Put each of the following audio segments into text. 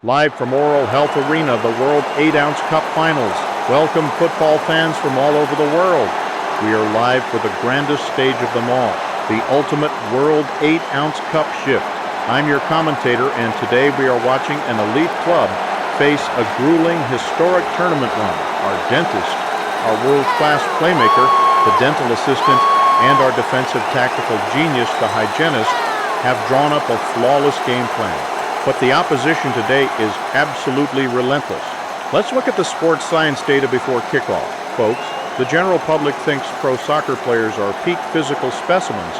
Live from Oral Health Arena, the World 8-Ounce Cup Finals. Welcome football fans from all over the world. We are live for the grandest stage of them all, the ultimate World 8-Ounce Cup shift. I'm your commentator, and today we are watching an elite club face a grueling, historic tournament run. Our dentist, our world-class playmaker, the dental assistant, and our defensive tactical genius, the hygienist, have drawn up a flawless game plan. But the opposition today is absolutely relentless. Let's look at the sports science data before kickoff. Folks, the general public thinks pro soccer players are peak physical specimens,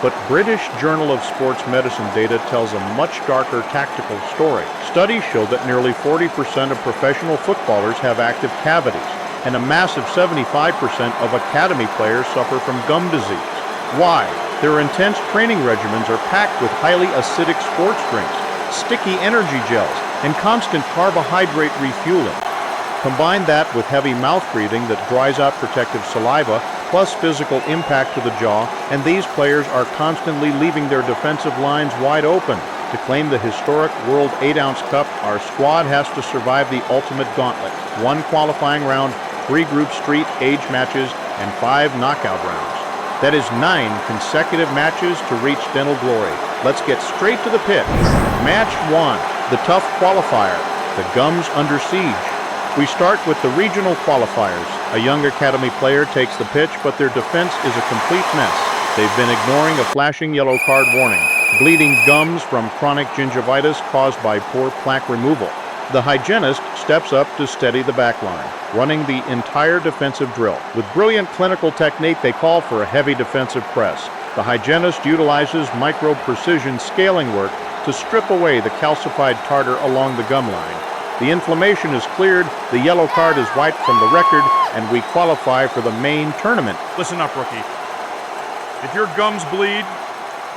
but British Journal of Sports Medicine data tells a much darker tactical story. Studies show that nearly 40% of professional footballers have active cavities, and a massive 75% of academy players suffer from gum disease. Why? Their intense training regimens are packed with highly acidic sports drinks, sticky energy gels, and constant carbohydrate refueling. Combine that with heavy mouth breathing that dries out protective saliva, plus physical impact to the jaw, and these players are constantly leaving their defensive lines wide open. To claim the historic World 8-Ounce Cup, our squad has to survive the ultimate gauntlet. 1 qualifying round, 3 group street age matches, and 5 knockout rounds. That is 9 consecutive matches to reach dental glory. Let's get straight to the pit. Match 1, the tough qualifier, the Gums under siege. We start with the regional qualifiers. A young academy player takes the pitch, but their defense is a complete mess. They've been ignoring a flashing yellow card warning. Bleeding gums from chronic gingivitis caused by poor plaque removal. The hygienist steps up to steady the back line, running the entire defensive drill. With brilliant clinical technique, they call for a heavy defensive press. The hygienist utilizes micro-precision scaling work to strip away the calcified tartar along the gum line. The inflammation is cleared, the yellow card is wiped from the record, and we qualify for the main tournament. Listen up, rookie. If your gums bleed,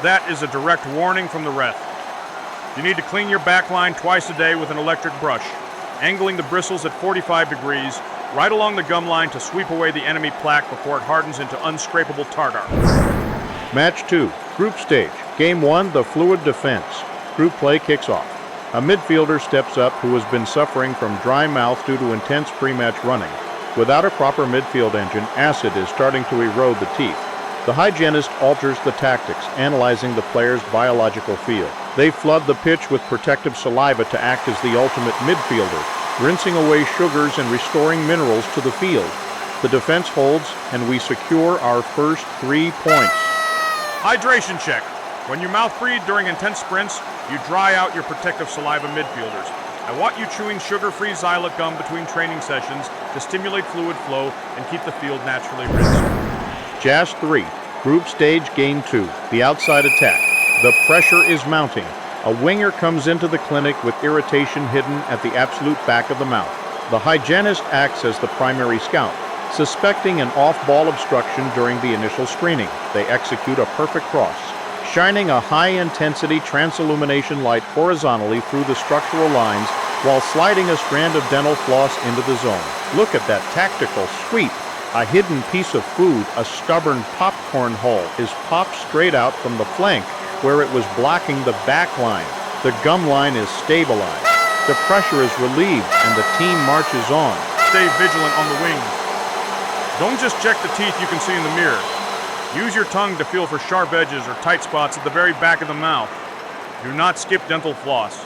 that is a direct warning from the ref. You need to clean your back line twice a day with an electric brush, angling the bristles at 45 degrees, right along the gum line to sweep away the enemy plaque before it hardens into unscrapable tartar. Match 2, group stage. Game 1, the fluid defense. Group play kicks off. A midfielder steps up who has been suffering from dry mouth due to intense pre-match running. Without a proper midfield engine, acid is starting to erode the teeth. The hygienist alters the tactics, analyzing the player's biological field. They flood the pitch with protective saliva to act as the ultimate midfielder, rinsing away sugars and restoring minerals to the field. The defense holds, and we secure our first 3 points. Hydration check. When you mouth breathe during intense sprints, you dry out your protective saliva midfielders. I want you chewing sugar-free xylitol gum between training sessions to stimulate fluid flow and keep the field naturally rinsed. Jazz 3, group stage game 2, the outside attack. The pressure is mounting. A winger comes into the clinic with irritation hidden at the absolute back of the mouth. The hygienist acts as the primary scout, suspecting an off-ball obstruction during the initial screening. They execute a perfect cross, shining a high-intensity transillumination light horizontally through the structural lines while sliding a strand of dental floss into the zone. Look at that tactical sweep. A hidden piece of food, a stubborn popcorn hull, is popped straight out from the flank where it was blocking the back line. The gum line is stabilized. The pressure is relieved and the team marches on. Stay vigilant on the wings. Don't just check the teeth you can see in the mirror. Use your tongue to feel for sharp edges or tight spots at the very back of the mouth. Do not skip dental floss.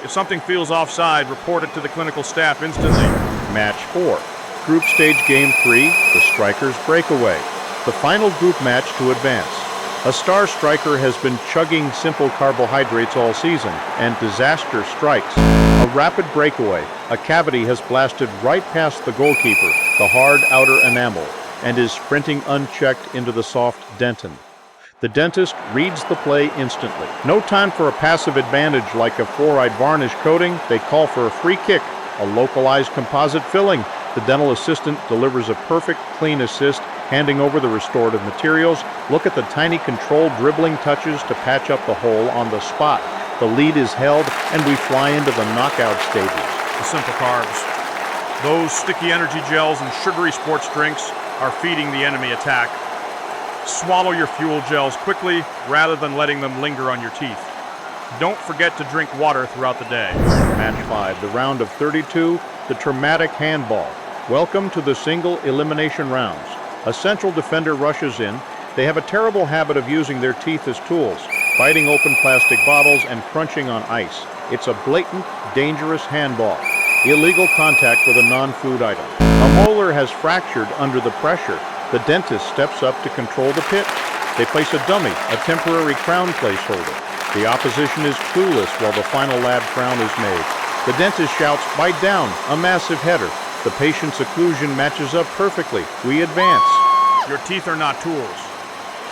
If something feels offside, report it to the clinical staff instantly. Match 4. Group stage game 3, the strikers breakaway. The final group match to advance. A star striker has been chugging simple carbohydrates all season, and disaster strikes. A rapid breakaway. A cavity has blasted right past the goalkeeper, the hard outer enamel, and is sprinting unchecked into the soft dentin. The dentist reads the play instantly. No time for a passive advantage like a fluoride varnish coating. They call for a free kick, a localized composite filling. The dental assistant delivers a perfect, clean assist, handing over the restorative materials. Look at the tiny controlled dribbling touches to patch up the hole on the spot. The lead is held, and we fly into the knockout stages. The simple carbs. Those sticky energy gels and sugary sports drinks are feeding the enemy attack. Swallow your fuel gels quickly rather than letting them linger on your teeth. Don't forget to drink water throughout the day. Match 5, the round of 32, the traumatic handball. Welcome to the single elimination rounds. A central defender rushes in. They have a terrible habit of using their teeth as tools, biting open plastic bottles and crunching on ice. It's a blatant, dangerous handball. Illegal contact with a non-food item. A molar has fractured under the pressure. The dentist steps up to control the pitch. They place a dummy, a temporary crown placeholder. The opposition is clueless while the final lab crown is made. The dentist shouts, "Bite down," a massive header. The patient's occlusion matches up perfectly. We advance. Your teeth are not tools.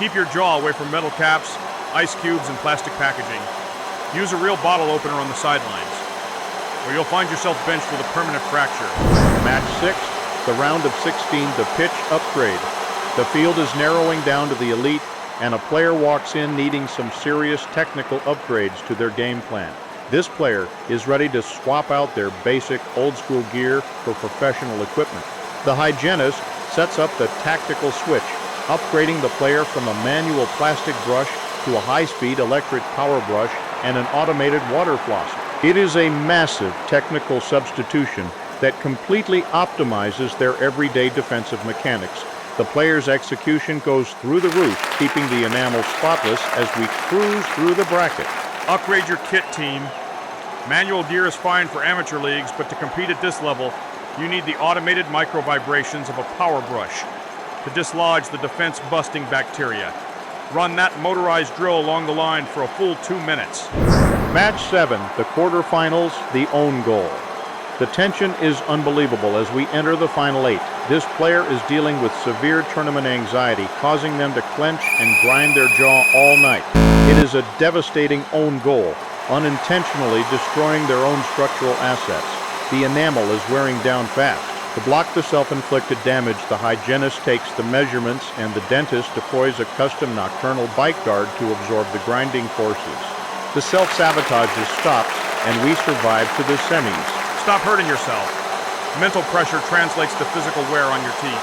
Keep your jaw away from metal caps, ice cubes, and plastic packaging. Use a real bottle opener on the sidelines, or you'll find yourself benched with a permanent fracture. Match 6, the round of 16, the pitch upgrade. The field is narrowing down to the elite, and a player walks in needing some serious technical upgrades to their game plan. This player is ready to swap out their basic old-school gear for professional equipment. The hygienist sets up the tactical switch, upgrading the player from a manual plastic brush to a high-speed electric power brush and an automated water flosser. It is a massive technical substitution that completely optimizes their everyday defensive mechanics. The player's execution goes through the roof, keeping the enamel spotless as we cruise through the bracket. Upgrade your kit, team. Manual gear is fine for amateur leagues, but to compete at this level, you need the automated micro vibrations of a power brush to dislodge the defense-busting bacteria. Run that motorized drill along the line for a full 2 minutes. Match 7, the quarterfinals, the own goal. The tension is unbelievable as we enter the final 8. This player is dealing with severe tournament anxiety, causing them to clench and grind their jaw all night. It is a devastating own goal, unintentionally destroying their own structural assets. The enamel is wearing down fast. To block the self-inflicted damage, the hygienist takes the measurements and the dentist deploys a custom nocturnal bite guard to absorb the grinding forces. The self-sabotage stops and we survive to the semis. Stop hurting yourself. Mental pressure translates to physical wear on your teeth.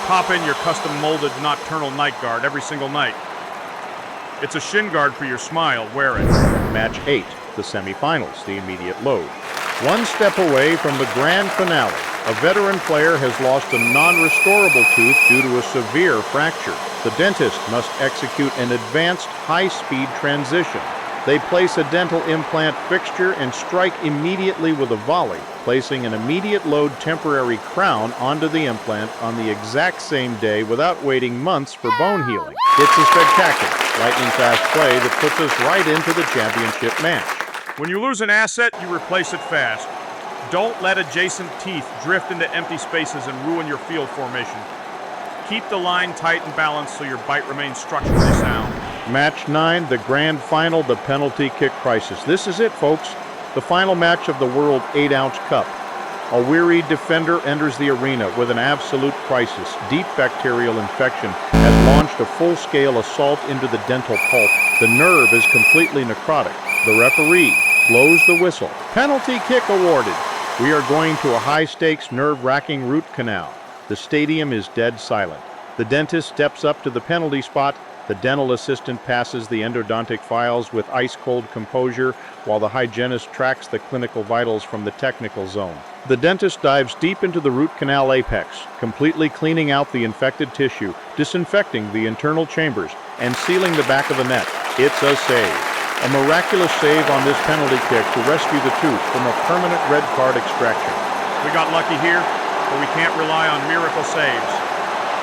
Pop in your custom-molded nocturnal night guard every single night. It's a shin guard for your smile. Wear it. Match 8, the semifinals, the immediate load. One step away from the grand finale, a veteran player has lost a non-restorable tooth due to a severe fracture. The dentist must execute an advanced high-speed transition. They place a dental implant fixture and strike immediately with a volley, placing an immediate load temporary crown onto the implant on the exact same day without waiting months for bone healing. It's a spectacular, lightning-fast play that puts us right into the championship match. When you lose an asset, you replace it fast. Don't let adjacent teeth drift into empty spaces and ruin your field formation. Keep the line tight and balanced so your bite remains structurally sound. Match 9, the grand final, the penalty kick crisis. This is it, folks. The final match of the World 8-Ounce Cup. A weary defender enters the arena with an absolute crisis. Deep bacterial infection has launched a full-scale assault into the dental pulp. The nerve is completely necrotic. The referee blows the whistle. Penalty kick awarded. We are going to a high-stakes, nerve-wracking root canal. The stadium is dead silent. The dentist steps up to the penalty spot. The dental assistant passes the endodontic files with ice-cold composure while the hygienist tracks the clinical vitals from the technical zone. The dentist dives deep into the root canal apex, completely cleaning out the infected tissue, disinfecting the internal chambers, and sealing the back of the net. It's a save. A miraculous save on this penalty kick to rescue the tooth from a permanent red card extraction. We got lucky here, but we can't rely on miracle saves.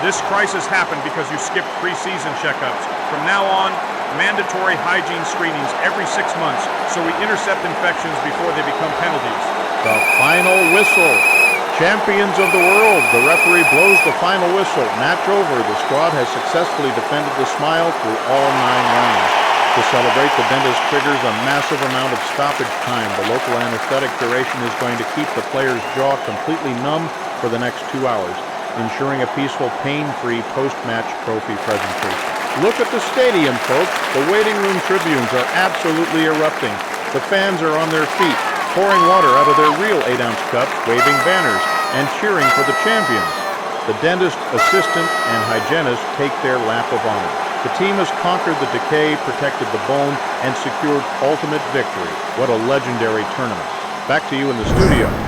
This crisis happened because you skipped pre-season checkups. From now on, mandatory hygiene screenings every 6 months so we intercept infections before they become penalties. The final whistle. Champions of the world. The referee blows the final whistle. Match over. The squad has successfully defended the smile through all 9 rounds. To celebrate, the dentist triggers a massive amount of stoppage time. The local anesthetic duration is going to keep the player's jaw completely numb for the next 2 hours, ensuring a peaceful, pain-free post-match trophy presentation. Look at the stadium, folks. The waiting room tribunes are absolutely erupting. The fans are on their feet, pouring water out of their real 8-ounce cups, waving banners, and cheering for the champions. The dentist, assistant, and hygienist take their lap of honor. The team has conquered the decay, protected the bone, and secured ultimate victory. What a legendary tournament. Back to you in the studio.